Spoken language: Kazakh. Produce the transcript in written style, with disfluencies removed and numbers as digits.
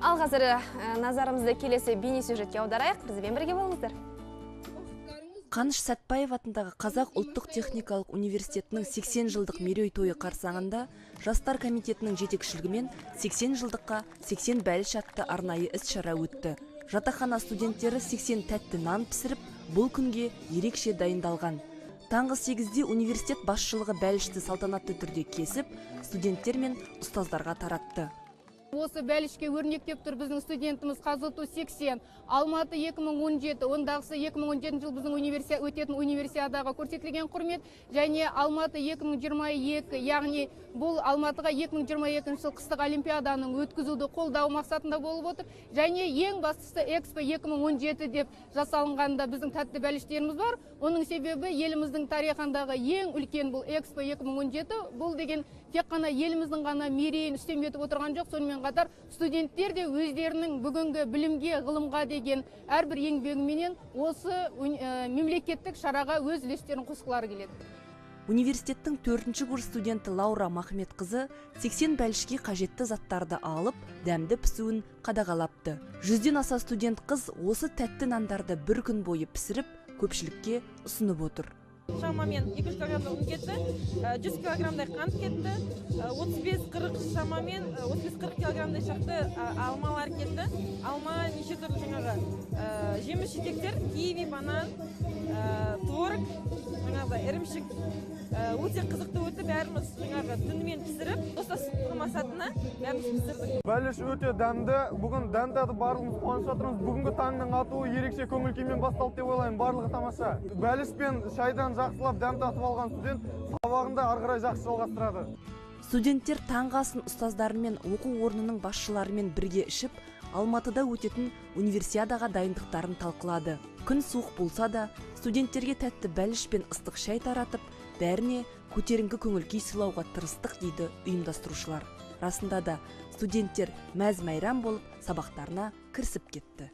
Ал қазір назарымызды келесі бейне сюжетке аударайық. Бізбен бірге болыңыздар. Қаныш Сәтбаев атындағы Қазақ ұлттық техникалық университетінің 80 жылдық мерейтойы қарсаңында жастар комитетінің жетекшілігімен 80 жылдыққа 80 бәліш атты арнайы іс-шара өтті. Жатақхана студенттері 80 тәтті нан пісіріп, бұл күнге ерекше дайындалған. Таңғы 8-де университет басшылығы бәлішті салтанатты түрде кесіп, студенттер мен ұстаздарға таратты. Осы бәлішке өрнектеп тұр біздің студентіміз Қазылту 80, Алматы 2017, ондағысы 2017 жыл біздің өтетін универсиадаға көрсетілген құрмет, және Алматы 2022, яғни бұл Алматыға 2022 жыл қыстық олимпиаданың өткізуді қолдау мақсатында болып отыр, және ең бастысы Экспо 2017 деп жасалынғанда біздің тәтті бәліштеріміз бар. Оның себебі еліміздің тарихындағы ең үлкен бұл Экспо 2017, бұл деген тек қана еліміздің ғана мерейін үстем етіп отырған жоқ, сонымен қатар студенттер де өздерінің бүгінгі білімге, ғылымға деген әрбір еңбегіменен осы мемлекеттік шараға өз үлестерін қосқылары келеді. Университеттің 4-ші курс студенті Лаура Махметқызы 80 бәлішке қажетті заттарды алып, дәмді пісуін қадағалапты. 100-ден аса студент қыз осы тәтті нандарды бір күн бойы пісіріп, көпшілікке ұсынып отыр. Шамамен 200 килограммдай ұн кетті, 100 килограммдай қант кетті, 35-40 шамамен 35-40 килограммдай шақты алмалар кетті. Алма неше түрлі жаңағы жеміс жидектер, киви, банан, творог, жаңағы ірімшік. Өте қызықты өтті, бәріміз жаңағы түнімен пісіріп, достастық мақсатына бәріміз пісірдік. Бәліш өте дәмді. Бүгін дәм татып барлығымыз қуанып жатырмыз. Бүгінгі таңның атуы ерекше көңіл күймен басталды деп ойлаймын. Барлығы тамаша. Бәліш пен шайдан жақсылап дәм татып алған студент сабағында ары қарай жақсы жалғастырады. Студенттер таңғы асын ұстаздарымен, оқу орнының басшыларымен бірге ішіп, Алматыда өтетін универсиадаға дайындықтарын талқылады. Күн суық болса да, студенттерге тәтті бәліш пен ыстық шай таратып, бәріне көтеріңкі көңіл-күй сыйлауға тырыстық дейді ұйымдастырушылар. Расында да студенттер мәз-майрам болып сабақтарына кірісіп кетті.